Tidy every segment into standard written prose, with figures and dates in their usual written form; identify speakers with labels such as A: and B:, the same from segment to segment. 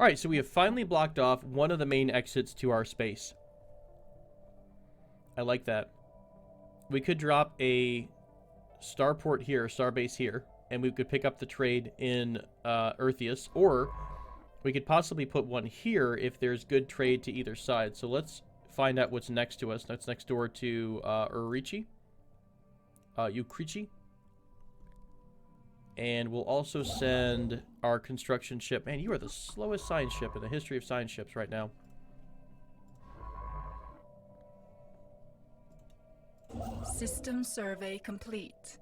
A: Alright, so we have finally blocked off one of the main exits to our space. I like that. We could drop a starport here, starbase here, and we could pick up the trade in Eartheus, or we could possibly put one here if there's good trade to either side. So let's find out what's next to us. That's next door to Ukrichi. And we'll also send our construction ship. Man, you are the slowest science ship in the history of science ships right now.
B: System survey complete.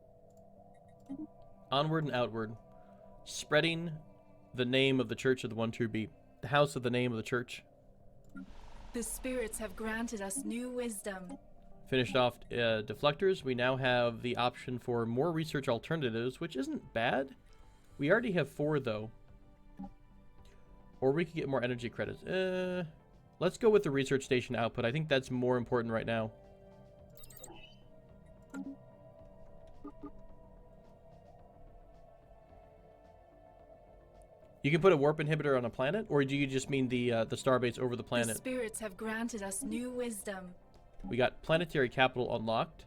A: Onward and outward. Spreading the name of the Church of the One True Beat. The house of the name of the church.
B: The spirits have granted us new wisdom.
A: Finished off deflectors. We now have the option for more research alternatives, which isn't bad. We already have 4, though. Or we could get more energy credits. Let's go with the research station output. I think that's more important right now. You can put a warp inhibitor on a planet, or do you just mean the starbase over the planet?
B: The spirits have granted us new wisdom.
A: We got planetary capital unlocked.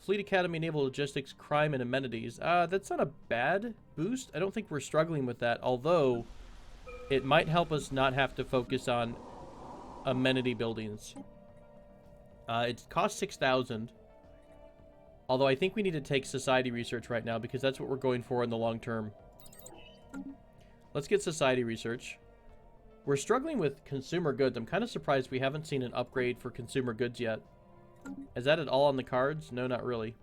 A: Fleet Academy, Naval Logistics, Crime, and Amenities. That's not a bad boost. I don't think we're struggling with that, although it might help us not have to focus on amenity buildings. It costs 6,000. Although I think we need to take society research right now because that's what we're going for in the long term. Let's get society research. We're struggling with consumer goods. I'm kind of surprised we haven't seen an upgrade for consumer goods yet. Is that at all on the cards? No, not really.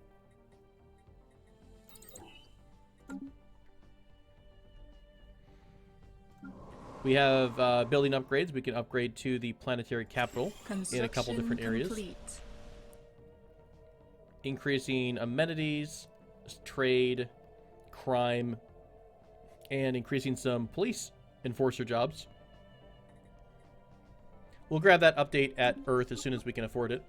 A: We have building upgrades. We can upgrade to the planetary capital in a couple different areas.
B: Complete.
A: Increasing amenities, trade, crime, and increasing some police enforcer jobs. We'll grab that update at Earth as soon as we can afford it.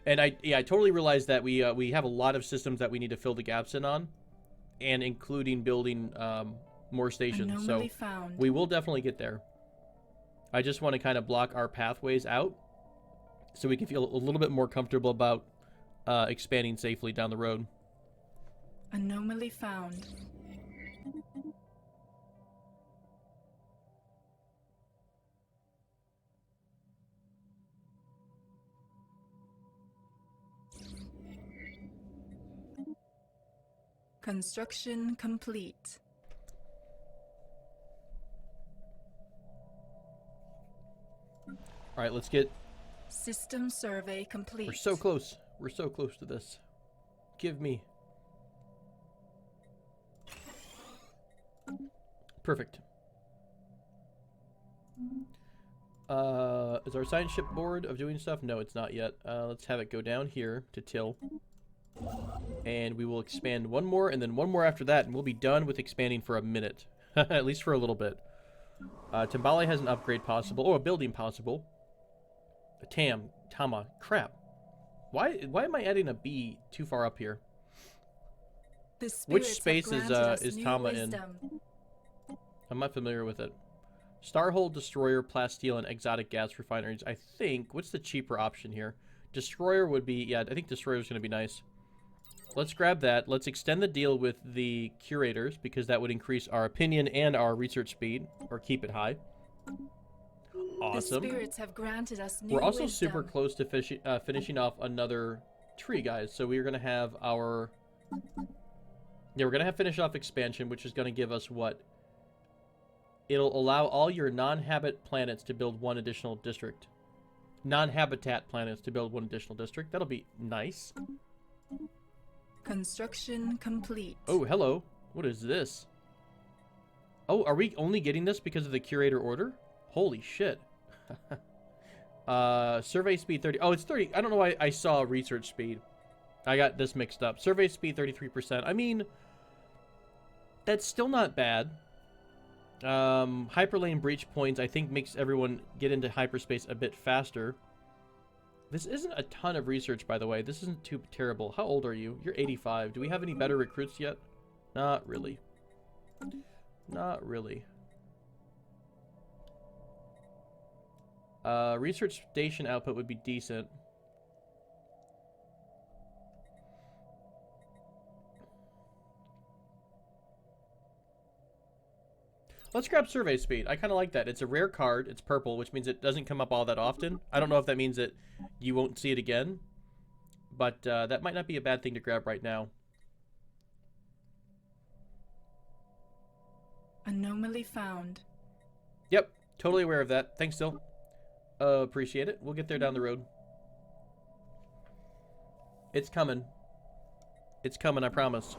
A: And I totally realize that we have a lot of systems that we need to fill the gaps in on, and including building more stations. So we will definitely get there. I just want to kind of block our pathways out so we can feel a little bit more comfortable about expanding safely down the road.
B: Anomaly found. Construction complete.
A: All right, let's get...
B: System survey complete.
A: We're so close. We're so close to this. Give me... Perfect. Is our science ship board of doing stuff? No, it's not yet. Let's have it go down here to Till. And we will expand one more, and then one more after that, and we'll be done with expanding for a minute. At least for a little bit. Timbale has an upgrade possible. Oh, a building possible. Tama. Crap. Why am I adding a B too far up here? Which space is Tama in? I'm not familiar with it. Starhold, Destroyer, Plasteel, and Exotic Gas Refineries. I think... What's the cheaper option here? Destroyer would be... Yeah, I think Destroyer is going to be nice. Let's grab that. Let's extend the deal with the Curators, because that would increase our opinion and our research speed, or keep it high. Awesome.
B: The spirits have granted us new
A: We're also
B: wisdom.
A: super close to finishing off another tree, guys. So we're going to have our... Yeah, we're going to have finish off expansion, which is going to give us what? It'll allow all your non-habit planets to build one additional district. Non-habitat planets to build one additional district. That'll be nice.
B: Construction complete.
A: Oh, hello. What is this? Oh, are we only getting this because of the curator order? Holy shit. Survey speed 30. Oh, it's 30. I don't know why I saw research speed. I got this mixed up. Survey speed 33%. I mean, that's still not bad. Hyperlane breach points, I think, makes everyone get into hyperspace a bit faster. This isn't a ton of research, by the way. This isn't too terrible. How old are you? You're 85. Do we have any better recruits yet? Not really. Not really. Research station output would be decent. Let's grab survey speed. I kind of like that. It's a rare card. It's purple, which means it doesn't come up all that often. I don't know if that means that you won't see it again, but that might not be a bad thing to grab right now.
B: Anomaly found.
A: Yep, totally aware of that. Thanks, Still. Appreciate it. We'll get there down the road. It's coming. It's coming, I promise.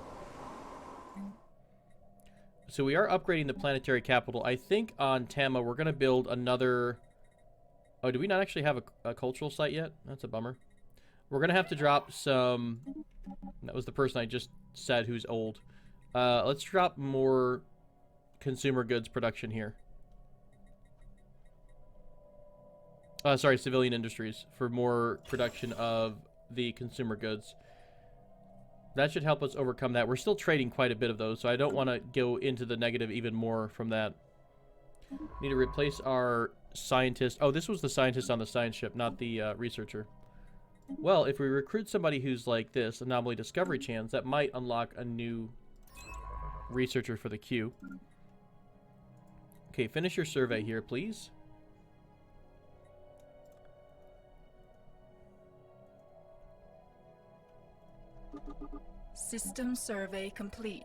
A: So we are upgrading the planetary capital. I think on Tama we're going to build another... Oh, do we not actually have a cultural site yet? That's a bummer. We're going to have to drop some... That was the person I just said who's old. Let's drop more consumer goods production here. Sorry, civilian industries for more production of the consumer goods. That should help us overcome that. We're still trading quite a bit of those, so I don't want to go into the negative even more from that. Need to replace our scientist. Oh, this was the scientist on the science ship, not the researcher. Well, if we recruit somebody who's like this, anomaly discovery chance, that might unlock a new researcher for the queue. Okay, finish your survey here, please.
B: System survey complete.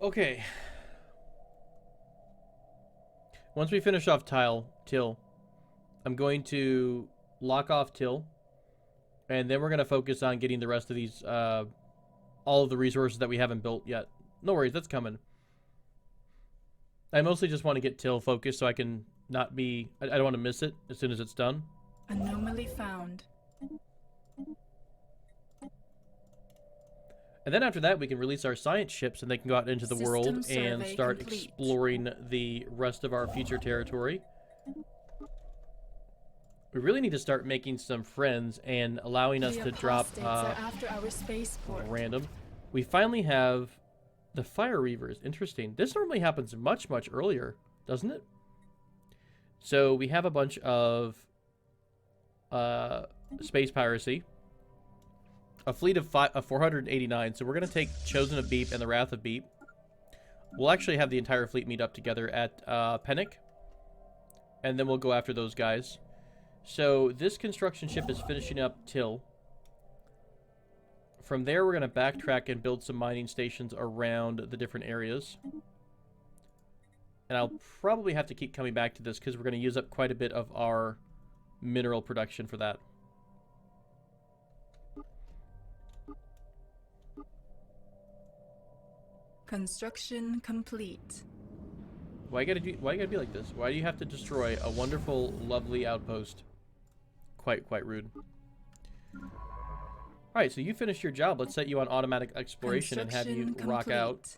A: Okay. Once we finish off Till, I'm going to lock off Till, and then we're going to focus on getting the rest of these, all of the resources that we haven't built yet. No worries, that's coming. I mostly just want to get Till focused so I can not be... I don't want to miss it as soon as it's done.
B: Anomaly found.
A: And then after that, we can release our science ships, and they can go out into the world and start exploring the rest of our future territory. We really need to start making some friends and allowing us to drop
B: after our spaceport.
A: Random. We finally have the Fire Reavers. Interesting. This normally happens much, much earlier, doesn't it? So we have a bunch of space piracy. A fleet of 489, so we're going to take Chosen of Beep and the Wrath of Beep. We'll actually have the entire fleet meet up together at Pennick, and then we'll go after those guys. So this construction ship is finishing up Till. From there, we're going to backtrack and build some mining stations around the different areas. And I'll probably have to keep coming back to this because we're going to use up quite a bit of our mineral production for that.
B: Construction complete.
A: Why you gotta be like this? Why do you have to destroy a wonderful, lovely outpost? Quite rude. Alright, so you finished your job. Let's set you on automatic exploration and have you rock out.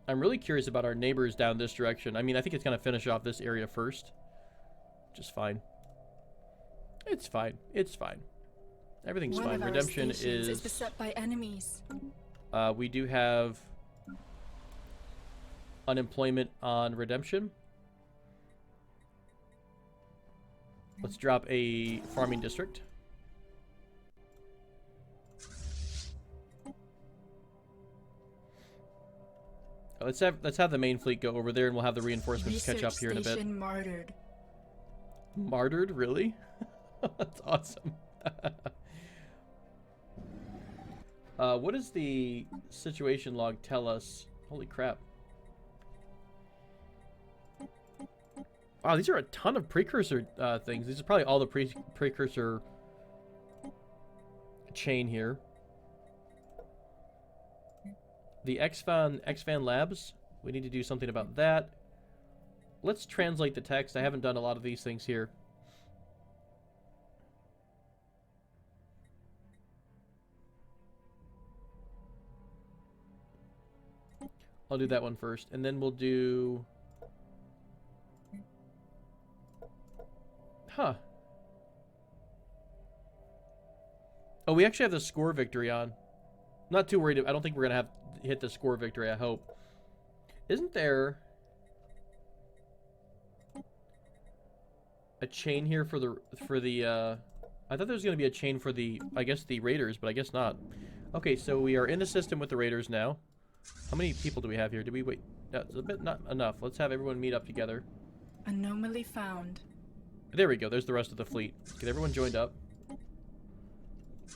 A: I'm really curious about our neighbors down this direction. I mean, I think it's gonna finish off this area first. Just fine. It's fine. It's fine. Everything's fine. Redemption is
B: beset by enemies.
A: We do have unemployment on Redemption. Let's drop a farming district. Let's have the main fleet go over there, and we'll have the reinforcements catch up here in a bit.
B: Martyred.
A: Martyred, really? That's awesome. What does the situation log tell us? Holy crap. Wow, these are a ton of precursor things. These are probably all the precursor chain here. The X-Fan Labs, we need to do something about that. Let's translate the text. I haven't done a lot of these things here. I'll do that one first, and then we'll do... Huh. Oh, we actually have the score victory on. Not too worried. I don't think we're gonna have to hit the score victory, I hope. Isn't there a chain here for the I thought there was gonna be a chain for the, I guess, the raiders, but I guess not. Okay, so we are in the system with the raiders now. How many people do we have here? Did we wait? That's a bit not enough. Let's have everyone meet up together.
B: Anomaly found.
A: There we go. There's the rest of the fleet. Get everyone joined up.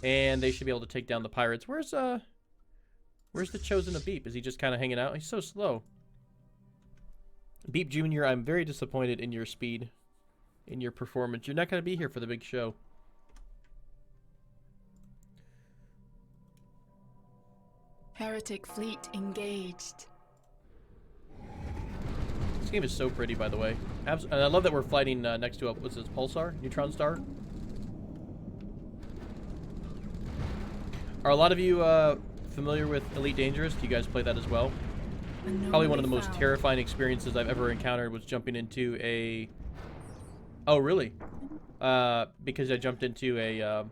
A: And they should be able to take down the pirates. Where's the Chosen of Beep? Is he just kind of hanging out? He's so slow. Beep Jr., I'm very disappointed in your speed, in your performance. You're not going to be here for the big show.
B: Heretic fleet engaged.
A: This game is so pretty, by the way. And I love that we're fighting next to a, what's this, Pulsar? Neutron Star? Are a lot of you familiar with Elite Dangerous? Do you guys play that as well? Probably one of the most terrifying experiences I've ever encountered was jumping into a... Oh, really? Because I jumped into a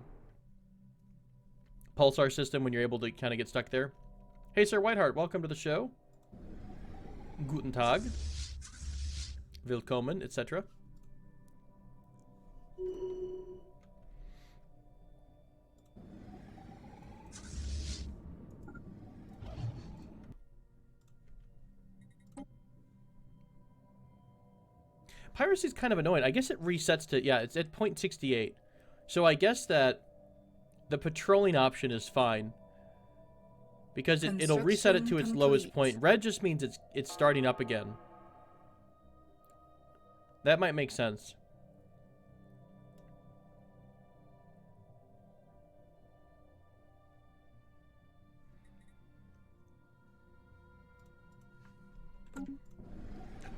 A: Pulsar system when you're able to kind of get stuck there. Hey, Sir Whiteheart, welcome to the show. Guten Tag. Willkommen, etc. Piracy is kind of annoying. I guess it resets to, yeah, it's at 0.68. So I guess that the patrolling option is fine. Because it'll reset it to its lowest point. Red just means it's starting up again. That might make sense.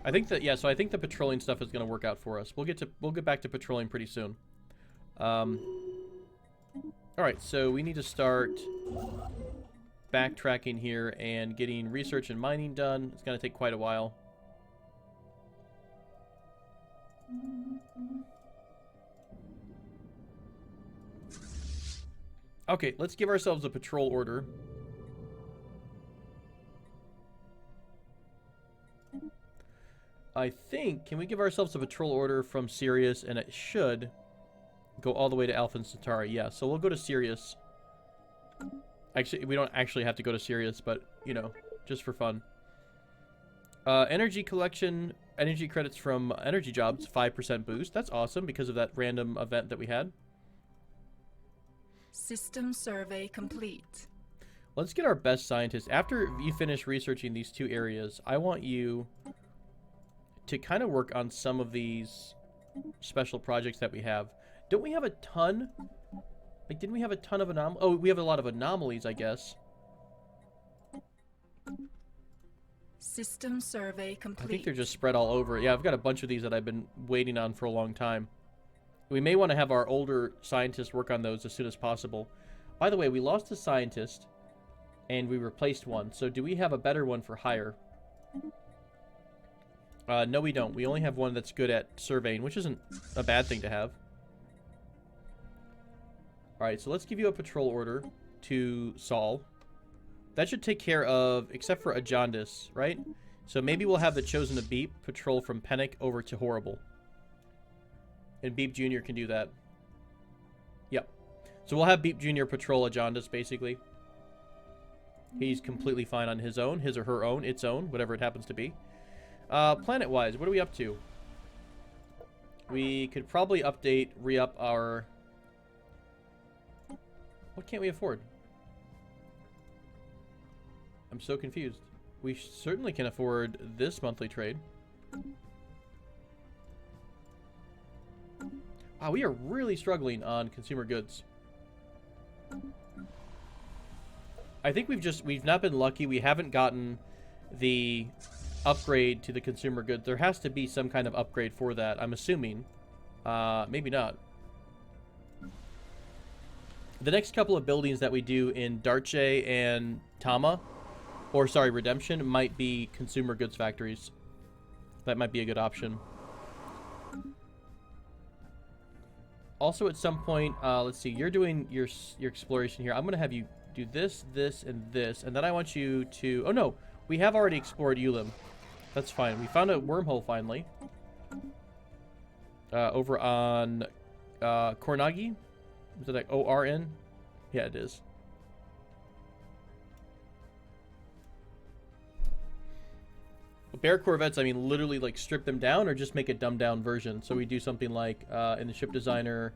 A: I think that, yeah, so I think the patrolling stuff is going to work out for us. We'll get back to patrolling pretty soon. All right, so we need to start backtracking here and getting research and mining done. It's going to take quite a while. Okay, let's give ourselves a patrol order. I think, can we give ourselves a patrol order from Sirius, and it should go all the way to Alpha Centauri. Yeah, so we'll go to Sirius. Actually, we don't actually have to go to Sirius, but, you know, just for fun. Energy collection, energy credits from energy jobs, 5% boost. That's awesome because of that random event that we had.
B: System survey complete.
A: Let's get our best scientists. After you finish researching these two areas, I want you to kind of work on some of these special projects that we have. Don't we have a ton? Like, didn't we have a ton of anomalies? Oh, we have a lot of anomalies, I guess.
B: System survey complete.
A: I think they're just spread all over. Yeah, I've got a bunch of these that I've been waiting on for a long time. We may want to have our older scientists work on those as soon as possible. By the way, we lost a scientist, and we replaced one. So do we have a better one for hire? No, we don't. We only have one that's good at surveying, which isn't a bad thing to have. Alright, so let's give you a patrol order to Saul. That should take care of, except for a jaundice, right? So maybe we'll have the Chosen of Beep patrol from Panic over to Horrible. And Beep Jr. can do that. Yep. So we'll have Beep Jr. patrol a jaundice, basically. He's completely fine on his own, his or her own, its own, whatever it happens to be. Planet-wise, what are we up to? We could probably update, re-up our... What can't we afford? I'm so confused. We certainly can afford this monthly trade. Wow, we are really struggling on consumer goods. I think we've not been lucky. We haven't gotten the upgrade to the consumer good. There has to be some kind of upgrade for that, I'm assuming. Maybe not. The next couple of buildings that we do in Darche and Tama, or sorry, Redemption, might be consumer goods factories. That might be a good option. Also, at some point, let's see, you're doing your exploration here. I'm going to have you do this, this, and this, and then I want you to... Oh, no, we have already explored Ulim. That's fine. We found a wormhole, finally. Over on Kornagi. Is it like O-R-N? Yeah, it is. Bear Corvettes, I mean, literally, like, strip them down or just make a dumbed-down version. So we do something like, in the ship designer...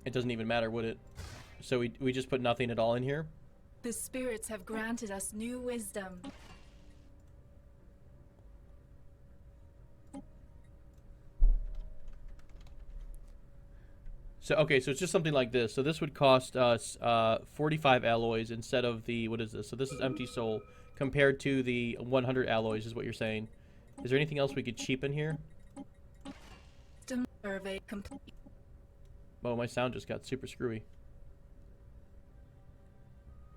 A: It doesn't even matter, would it? So we just put nothing at all in here?
B: The spirits have granted us new wisdom.
A: So, okay, so it's just something like this. So this would cost us 45 alloys instead of the... What is this? So this is Empty Soul compared to the 100 alloys is what you're saying. Is there anything else we could cheapen here?
B: Survey complete.
A: Oh, my sound just got super screwy.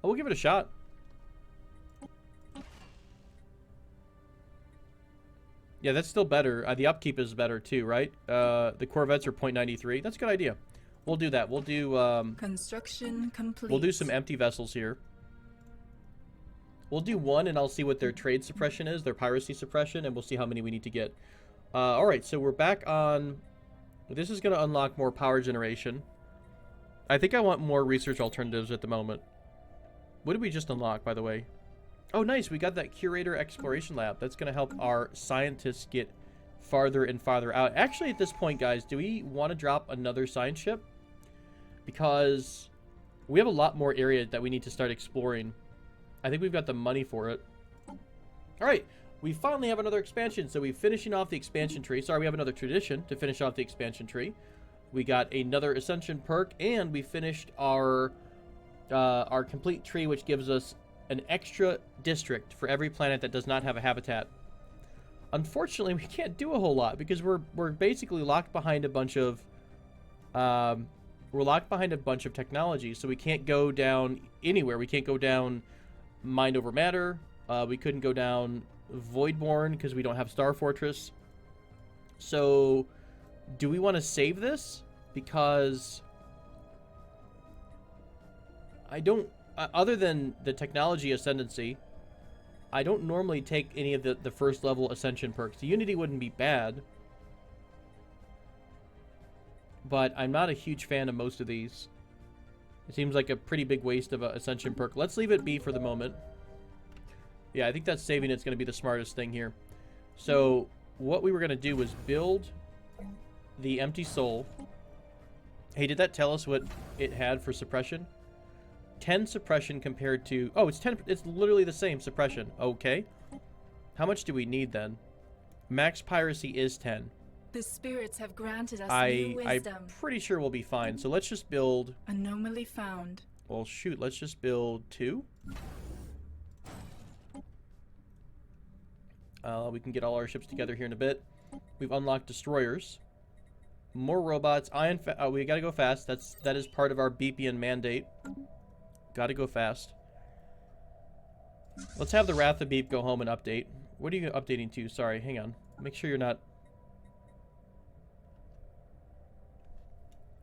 A: Oh, we'll give it a shot. Yeah, that's still better. The upkeep is better too, right? The Corvettes are 0.93. That's a good idea. We'll do that. We'll do...
B: Construction complete.
A: We'll do some empty vessels here. We'll do one, and I'll see what their trade suppression is, their piracy suppression, and we'll see how many we need to get. Alright, so we're back on... This is going to unlock more power generation. I think I want more research alternatives at the moment. What did we just unlock, by the way? Oh, nice. We got that Curator Exploration Lab. That's going to help our scientists get farther and farther out. Actually, at this point, guys, do we want to drop another science ship? Because we have a lot more area that we need to start exploring. I think we've got the money for it. All right. We finally have another expansion. So we're finishing off the expansion tree. Sorry, we have another tradition to finish off the expansion tree. We got another ascension perk, and we finished our complete tree, which gives us an extra district for every planet that does not have a habitat. Unfortunately, we can't do a whole lot because we're basically locked behind a bunch of technology, so we can't go down anywhere. We can't go down Mind Over Matter. We couldn't go down Voidborn because we don't have Star Fortress. So, do we want to save this? Because I don't... other than the technology ascendancy, I don't normally take any of the first level ascension perks. The Unity wouldn't be bad, but I'm not a huge fan of most of these. It seems like a pretty big waste of an ascension perk. Let's leave it be for the moment. Yeah, I think that saving it's going to be the smartest thing here. So what we were going to do was build the Empty Soul. Hey, did that tell us what it had for suppression? 10 suppression compared to... Oh, it's 10... It's literally the same suppression. Okay. How much do we need then? Max piracy is 10.
B: The spirits have granted us new wisdom.
A: I'm pretty sure we'll be fine. So let's just build...
B: Anomaly found.
A: Well, shoot. Let's just build 2. We can get all our ships together here in a bit. We've unlocked destroyers. More robots. We gotta go fast. That is part of our BPN mandate. Gotta go fast. Let's have the Wrath of Beep go home and update. What are you updating to? Sorry, hang on. Make sure you're not...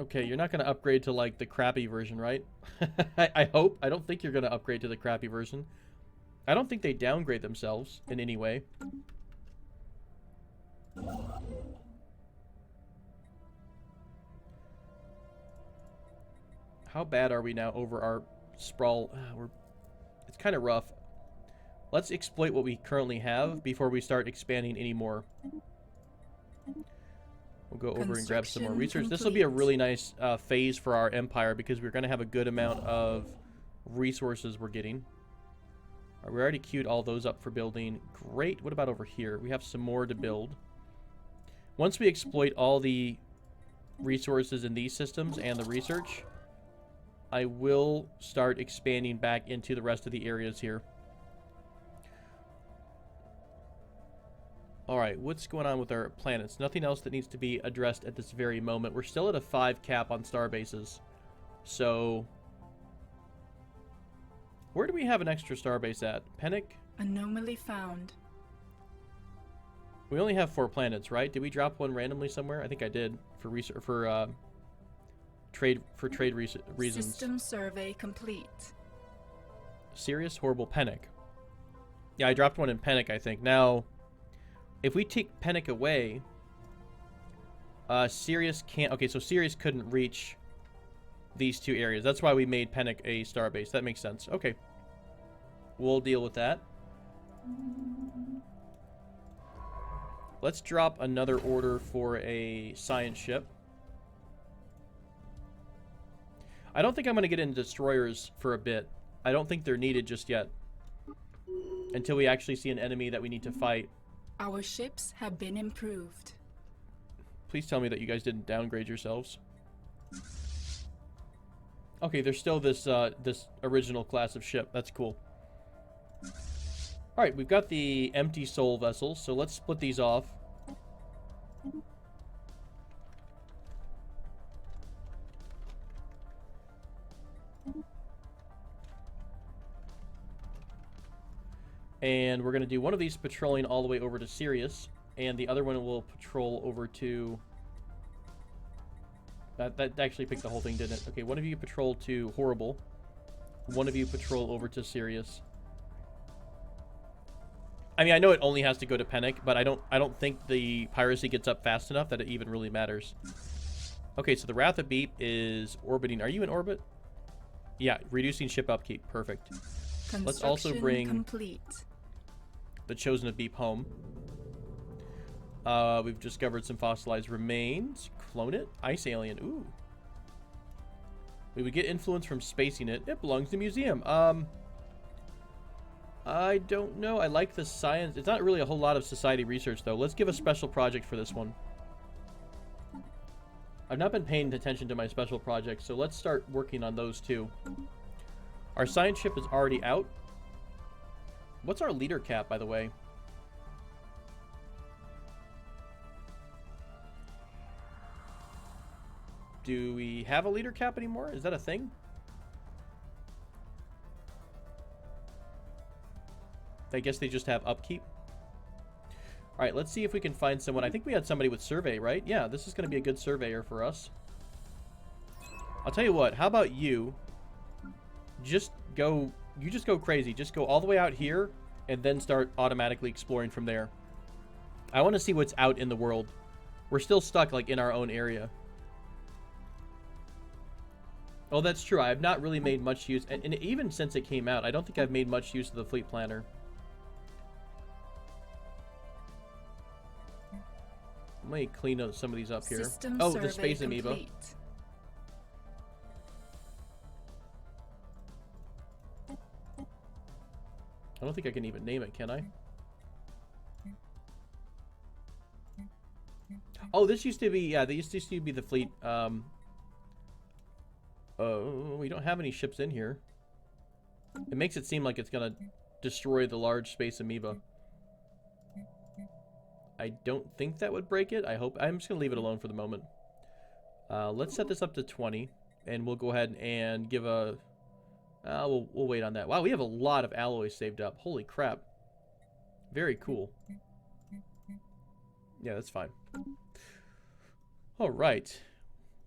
A: Okay, you're not going to upgrade to, like, the crappy version, right? I hope. I don't think you're going to upgrade to the crappy version. I don't think they downgrade themselves in any way. How bad are we now over our sprawl? It's kind of rough. Let's exploit what we currently have before we start expanding any more. We'll go over and grab some more research. This will be a really nice phase for our empire because we're going to have a good amount of resources we're getting. We already queued all those up for building. Great. What about over here? We have some more to build. Once we exploit all the resources in these systems and the research, I will start expanding back into the rest of the areas here. Alright, what's going on with our planets? Nothing else that needs to be addressed at this very moment. We're still at a 5 cap on star bases. So, where do we have an extra starbase at? Pennick?
B: Anomaly found.
A: We only have 4 planets, right? Did we drop one randomly somewhere? I think I did for research, for trade reasons.
B: System survey complete.
A: Serious horrible Pennick. Yeah, I dropped one in Pennick, I think. Now, if we take Pennick away, Sirius can't. Okay, so Sirius couldn't reach these 2 areas. That's why we made Pennick a starbase. That makes sense. Okay, we'll deal with that. Let's drop another order for a science ship. I don't think I'm going to get into destroyers for a bit. I don't think they're needed just yet. Until we actually see an enemy that we need to fight.
B: Our ships have been improved.
A: Please tell me that you guys didn't downgrade yourselves. Okay, there's still this this original class of ship. That's cool. Alright, we've got the empty soul vessels, so let's split these off. And we're going to do one of these patrolling all the way over to Sirius, and the other one will patrol over to... That actually picked the whole thing, didn't it? Okay, one of you patrol to Horrible. One of you patrol over to Sirius. I mean, I know it only has to go to Pennick, but I don't think the piracy gets up fast enough that it even really matters. Okay, so the Wrath of Beep is orbiting. Are you in orbit? Yeah, reducing ship upkeep. Perfect. Let's also bring
B: complete.
A: The Chosen of Beep home. We've discovered some fossilized remains. Clone it. Ice alien. Ooh. We would get influence from spacing it. It belongs to the museum. I don't know. I like the science. It's not really a whole lot of society research, though. Let's give a special project for this one. I've not been paying attention to my special projects, so let's start working on those, too. Our science ship is already out. What's our leader cap, by the way? Do we have a leader cap anymore? Is that a thing? I guess they just have upkeep. Alright, let's see if we can find someone. I think we had somebody with survey, right? Yeah, this is going to be a good surveyor for us. I'll tell you what, how about you just go crazy. Just go all the way out here and then start automatically exploring from there. I want to see what's out in the world. We're still stuck like in our own area. Oh, that's true. I have not really made much use, and even since it came out, I don't think I've made much use of the fleet planner. Let me clean up some of these up here. Oh, the space amoeba. I don't think I can even name it, can I? Oh, this used to be, yeah, this used to be the fleet. Oh, we don't have any ships in here. It makes it seem like it's gonna destroy the large space amoeba. I don't think that would break it. I hope. I'm just gonna leave it alone for the moment. Let's set this up to 20, and we'll go ahead and give a... we'll wait on that. Wow, we have a lot of alloys saved up. Holy crap. Very cool. Yeah, that's fine. Alright.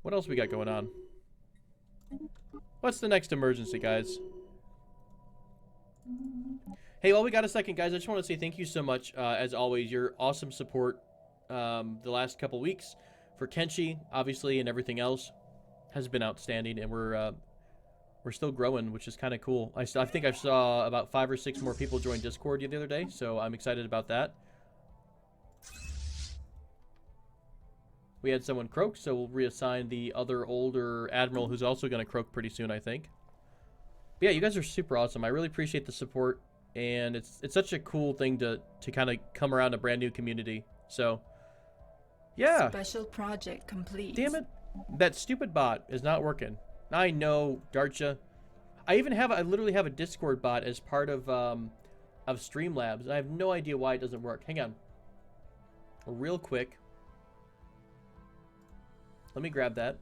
A: What else we got going on? What's the next emergency, guys? Hey, while we got a second, guys, I just want to say thank you so much, as always, your awesome support the last couple weeks for Kenshi, obviously, and everything else has been outstanding, and we're still growing, which is kind of cool. I think I saw about 5 or 6 more people join Discord the other day, so I'm excited about that. We had someone croak, so we'll reassign the other older admiral who's also going to croak pretty soon, I think. But yeah, you guys are super awesome. I really appreciate the support, and it's such a cool thing to kind of come around a brand new community. So Yeah.
B: Special project complete.
A: Damn it. That stupid bot is not working. I know, Darcha. I literally have a Discord bot as part of Streamlabs, and I have no idea why it doesn't work. Hang on. Real quick. Let me grab that.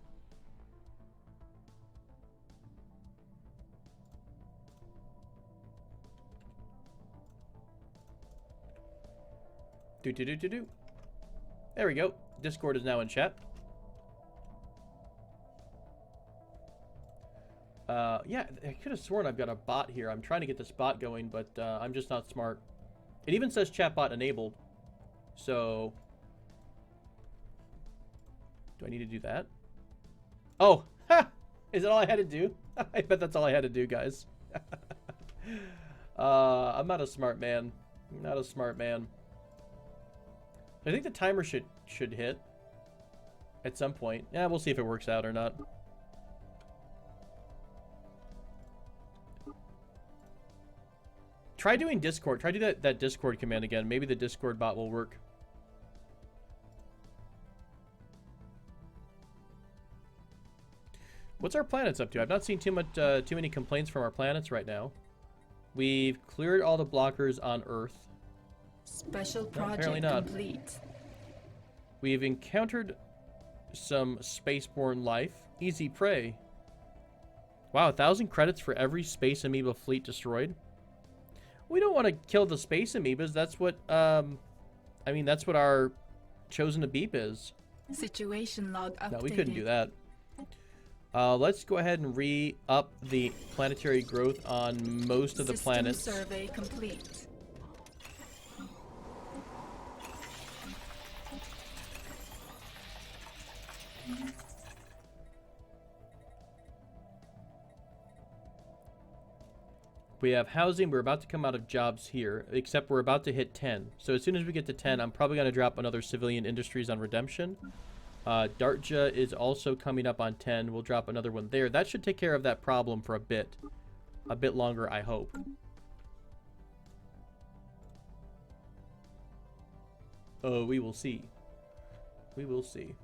A: Do. There we go. Discord is now in chat. Yeah, I could have sworn I've got a bot here. I'm trying to get this bot going, but I'm just not smart. It even says chatbot enabled. So, do I need to do that? Oh, ha! Is that all I had to do? I bet that's all I had to do, guys. I'm not a smart man. Not a smart man. I think the timer should hit at some point. Yeah, we'll see if it works out or not. Try doing Discord. Try do that Discord command again. Maybe the Discord bot will work. What's our planets up to? I've not seen too many complaints from our planets right now. We've cleared all the blockers on Earth.
B: Special project complete.
A: We've encountered some spaceborne life. Easy prey. Wow, 1,000 credits for every space amoeba fleet destroyed. We don't want to kill the space amoebas. That's what, I mean, that's what our chosen to beep is.
B: Situation log updated.
A: No, we couldn't do that. Let's go ahead and re-up the planetary growth on most of the planets.
B: Survey complete.
A: We have housing. We're about to come out of jobs here, except we're about to hit 10. So as soon as we get to 10, I'm probably going to drop another civilian industries on Redemption. Dartja is also coming up on 10. We'll drop another one there. That should take care of that problem for a bit longer, I hope. Oh, we will see. We will see.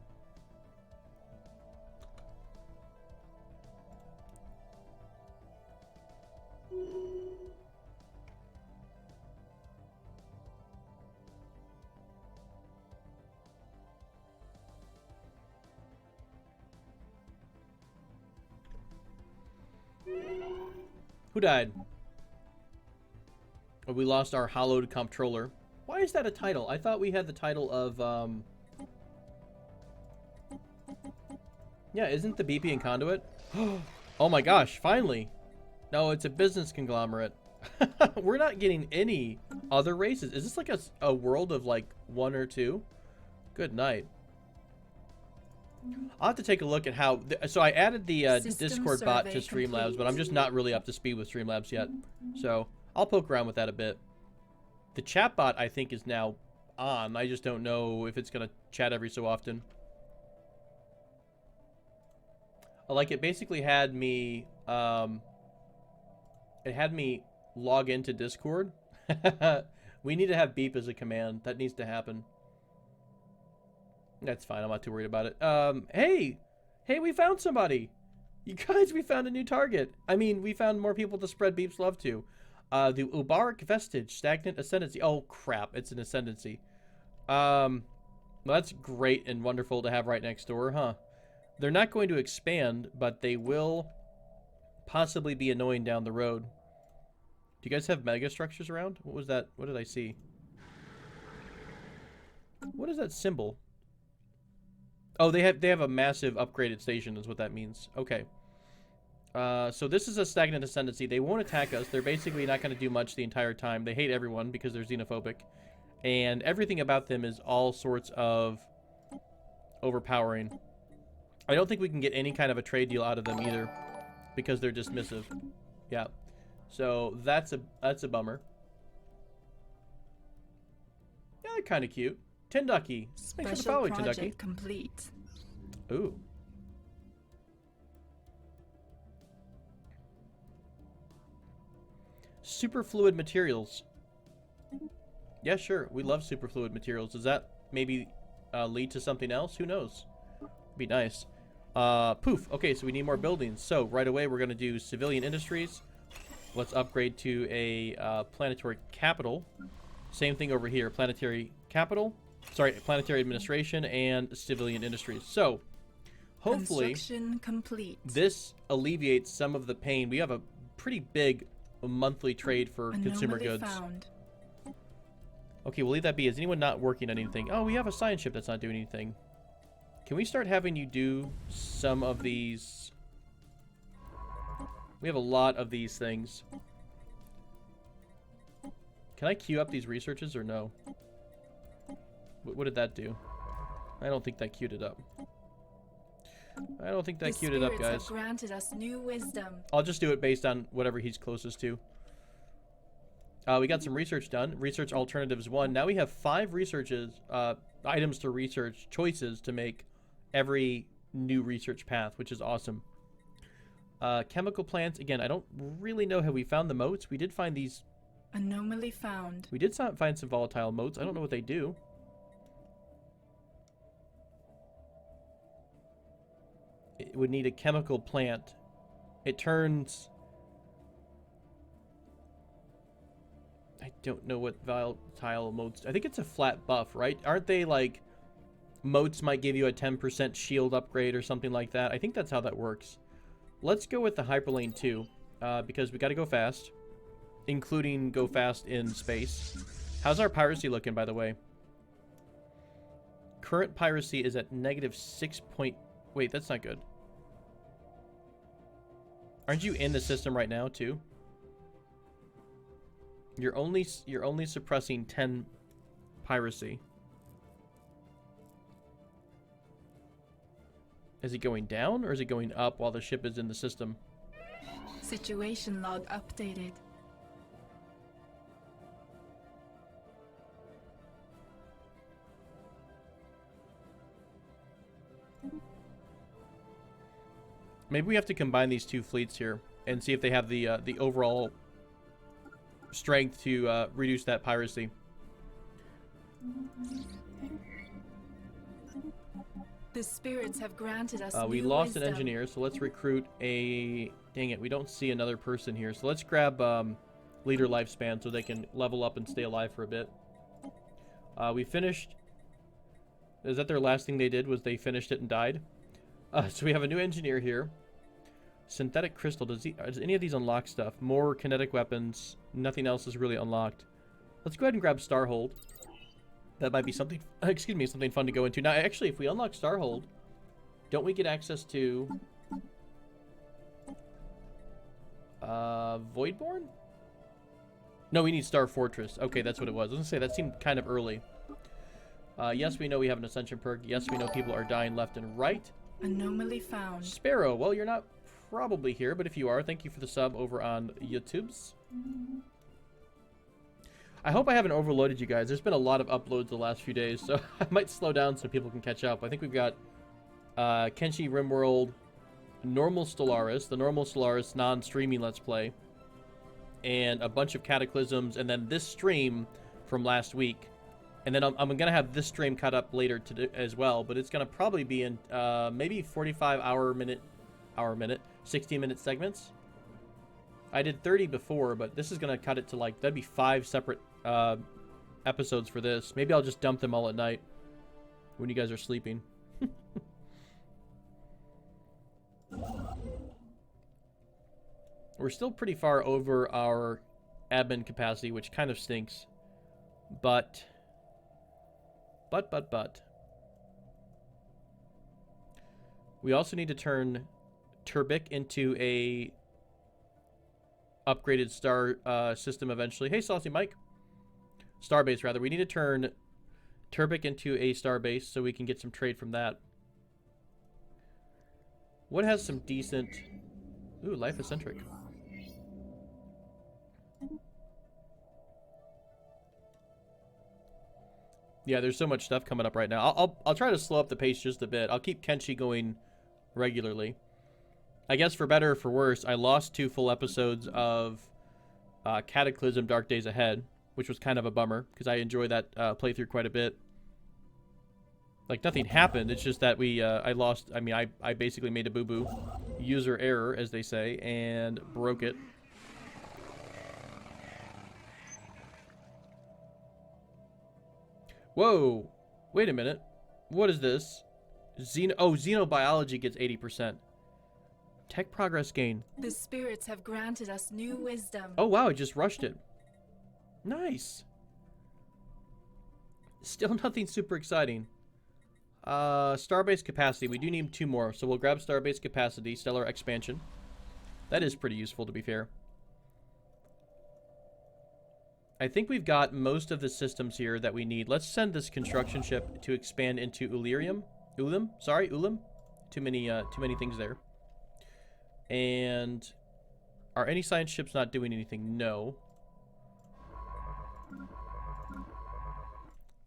A: Who died? Oh, we lost our hollowed comptroller. Why is that a title? I thought we had the title of, yeah, isn't the BP and Conduit? Oh my gosh, finally. No, it's a business conglomerate. We're not getting any other races. Is this like a world of like 1 or 2? Good night. I'll have to take a look at how... So I added the Discord bot to Streamlabs, but I'm just not really up to speed with Streamlabs yet. So I'll poke around with that a bit. The chat bot, I think, is now on. I just don't know if it's going to chat every so often. Like, it basically had me... it had me log into Discord. We need to have beep as a command. That needs to happen. That's fine. I'm not too worried about it. Hey, we found somebody. You guys, we found a new target. I mean, we found more people to spread beep's love to. The Ubaric Vestige, Stagnant Ascendancy. Oh, crap. It's an Ascendancy. Well, that's great and wonderful to have right next door, huh? They're not going to expand, but they will possibly be annoying down the road. Do you guys have mega structures around? What was that? What did I see? What is that symbol? Oh, they have a massive upgraded station is what that means. Okay. So this is a Stagnant Ascendancy. They won't attack us. They're basically not going to do much the entire time. They hate everyone because they're xenophobic. And everything about them is all sorts of overpowering. I don't think we can get any kind of a trade deal out of them either because they're dismissive. Yeah. So that's a bummer. Yeah, they're kind of cute. Tenducky. Thanks for the following, Tenducky.
B: Complete.
A: Ooh. Superfluid materials. Yeah, sure. We love superfluid materials. Is that maybe lead to something else. Who knows? Be nice. Poof. Okay, so we need more buildings. So right away we're going to do civilian industries. Let's upgrade to a planetary capital. Same thing over here. Planetary capital. Sorry, planetary administration and civilian industries. So hopefully
B: Construction complete.
A: this alleviates some of the pain. We have a pretty big monthly trade for consumer
B: Anomaly
A: goods.
B: found.
A: Okay, we'll leave that be. Is anyone not working on anything? Oh, we have a science ship that's not doing anything. Can we start having you do some of these? We have a lot of these things. Can I queue up these researches or no? What did that do? I don't think that queued it up. I don't think that queued it up,
B: The spirits
A: guys.
B: have granted us new wisdom.
A: I'll just do it based on whatever he's closest to. We got some research done. Research alternatives 1. Now we have 5 researches, items to research, choices to make every new research path, which is awesome. Chemical plants. Again, I don't really know how we found the motes. We did find these.
B: Anomaly found.
A: We did find some volatile motes. I don't know what they do. It would need a chemical plant. It turns... I don't know what volatile motes... I think it's a flat buff, right? Aren't they like... Motes might give you a 10% shield upgrade or something like that. I think that's how that works. Let's go with the Hyperlane 2. Because we got to go fast. Including go fast in space. How's our piracy looking, by the way? Current piracy is at -6 point... Wait, that's not good. Aren't you in the system right now, too? You're only suppressing 10 piracy. Is it going down or is it going up while the ship is in the system?
B: Situation log updated.
A: Maybe we have to combine these two fleets here and see if they have the overall strength to reduce that piracy.
B: The spirits have granted us
A: We
B: new
A: lost
B: wisdom.
A: an engineer, so let's recruit a... Dang it, we don't see another person here. So let's grab leader lifespan so they can level up and stay alive for a bit. We finished... Is that their last thing they did, was they finished it and died? So we have a new engineer here. Synthetic crystal. Does any of these unlock stuff? More kinetic weapons. Nothing else is really unlocked. Let's go ahead and grab Starhold. That might be something... Excuse me, something fun to go into. Now, actually, if we unlock Starhold, don't we get access to... Voidborn? No, we need Star Fortress. Okay, that's what it was. I was going to say, that seemed kind of early. Yes, we know we have an Ascension perk. Yes, we know people are dying left and right.
B: Anomaly found.
A: Sparrow, well, you're not probably here, but if you are, thank you for the sub over on YouTube's. I hope I haven't overloaded you guys. There's been a lot of uploads the last few days, so I might slow down so people can catch up. I think we've got Kenshi Rimworld, Normal Stellaris, the Normal Stellaris non-streaming Let's Play, and a bunch of Cataclysms, and then this stream from last week. And then I'm going to have this stream cut up later as well, but it's going to probably be in maybe 45-minute, 60-minute segments. I did 30 before, but this is going to cut it to like, that'd be 5 separate episodes for this. Maybe I'll just dump them all at night when you guys are sleeping. We're still pretty far over our admin capacity, which kind of stinks. But... We also need to turn Turbic into a upgraded star system eventually. Hey, Saucy Mike. Starbase, rather. We need to turn Turbic into a starbase so we can get some trade from that. What has some decent... Ooh, Life Eccentric. Yeah, there's so much stuff coming up right now. I'll try to slow up the pace just a bit. I'll keep Kenshi going regularly. I guess for better or for worse, I lost 2 full episodes of Cataclysm Dark Days Ahead, which was kind of a bummer because I enjoyed that playthrough quite a bit. Like, nothing happened. It's just that we, I lost, I mean, I basically made a boo-boo. User error, as they say, and broke it. Whoa! Wait a minute. What is this? Xenobiology gets 80%. Tech progress gain.
B: The spirits have granted us new wisdom.
A: Oh, wow, it just rushed it. Nice. Still nothing super exciting. Starbase capacity. We do need 2 more, so we'll grab starbase capacity, stellar expansion. That is pretty useful, to be fair. I think we've got most of the systems here that we need. Let's send this construction ship to expand into Ulyrium. Ulim. Too many things there. And are any science ships not doing anything? No.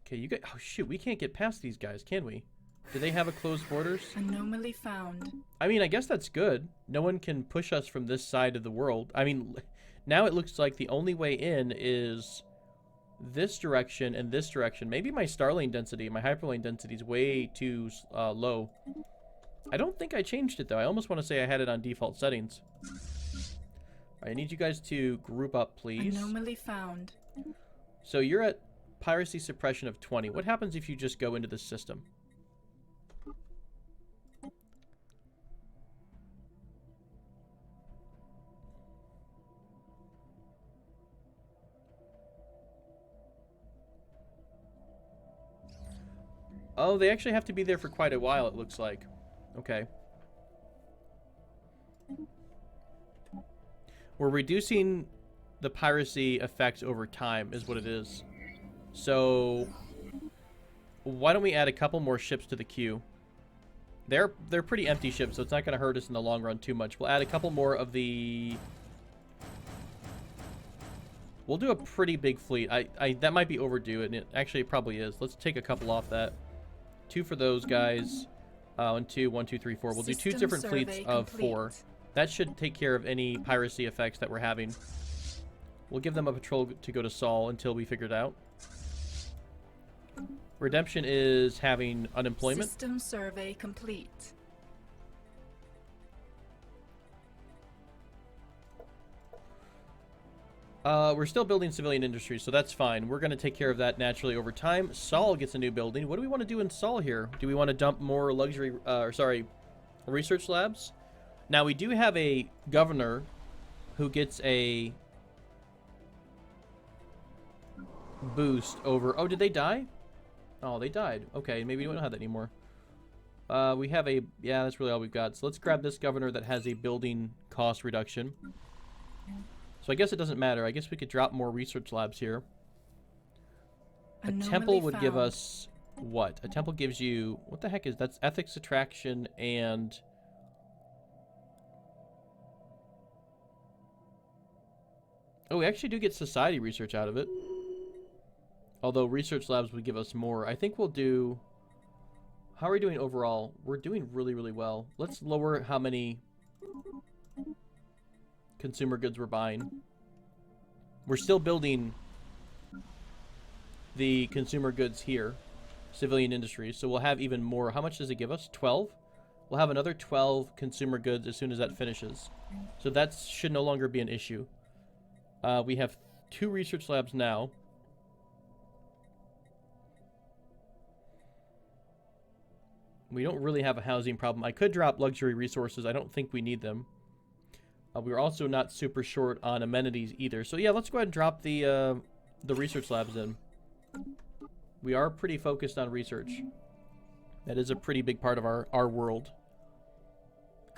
A: Okay, you guys. Oh shoot, we can't get past these guys, can we? Do they have a closed borders?
B: Anomaly found.
A: I mean, I guess that's good. No one can push us from this side of the world. I mean, now it looks like the only way in is this direction and this direction. Maybe my starlane density, my hyperlane density is way too low. I don't think I changed it, though. I almost want to say I had it on default settings. All right, I need you guys to group up, please.
B: Anomaly found.
A: So you're at piracy suppression of 20. What happens if you just go into this system? Oh, they actually have to be there for quite a while, it looks like. Okay. We're reducing the piracy effects over time, is what it is. So, why don't we add a couple more ships to the queue? They're pretty empty ships, so it's not going to hurt us in the long run too much. We'll add a couple more of the... We'll do a pretty big fleet. That might be overdue, and it actually probably is. Let's take a couple off that. 2 for those guys. And 2, 1, 2, 3, 4. We'll do 2 different fleets of 4. That should take care of any piracy effects that we're having. We'll give them a patrol to go to Sol until we figure it out. Redemption is having unemployment.
B: System survey complete.
A: We're still building civilian industry, so that's fine. We're going to take care of that naturally over time. Sol gets a new building. What do we want to do in Sol here? Do we want to dump more luxury, research labs? Now, we do have a governor who gets a boost over... Oh, did they die? Oh, they died. Okay, maybe we don't have that anymore. We have a... Yeah, that's really all we've got. So let's grab this governor that has a building cost reduction. So I guess it doesn't matter. I guess we could drop more research labs here. A temple would give us... What? A temple gives you... What the heck is... That's ethics attraction and... Oh, we actually do get society research out of it. Although research labs would give us more. I think we'll do... How are we doing overall? We're doing really, really well. Let's lower how many consumer goods we're buying. We're still building the consumer goods here. Civilian industries. So we'll have even more. How much does it give us? 12? We'll have another 12 consumer goods as soon as that finishes. So that should no longer be an issue. We have 2 research labs now. We don't really have a housing problem. I could drop luxury resources. I don't think we need them. We're also not super short on amenities either. So yeah, let's go ahead and drop the research labs in. We are pretty focused on research. That is a pretty big part of our world.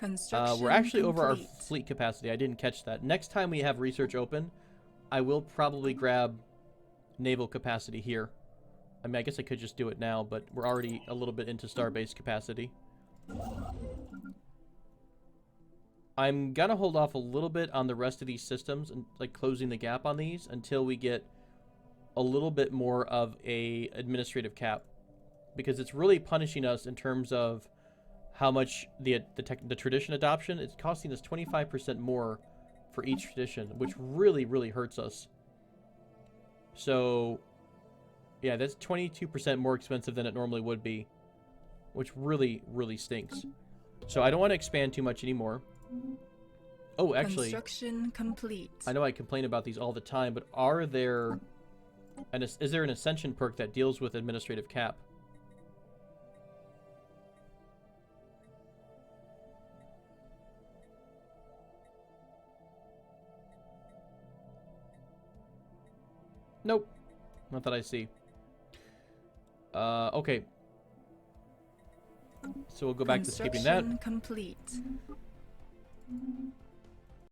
A: We're actually over our fleet capacity. I didn't catch that. Next time we have research open, I will probably grab naval capacity here. I mean, I guess I could just do it now, but we're already a little bit into starbase capacity. I'm gonna hold off a little bit on the rest of these systems and like closing the gap on these until we get a little bit more of a administrative cap, because it's really punishing us in terms of how much the tradition adoption. It's costing us 25% more for each tradition, which really, really hurts us. So yeah, that's 22% more expensive than it normally would be. which really, really stinks. So I don't want to expand too much anymore. Oh, actually,
B: Construction complete.
A: I know I complain about these all the time, but are there... is there an Ascension perk that deals with administrative cap? Nope. Not that I see. Okay. So we'll go back to skipping that.
B: Construction complete.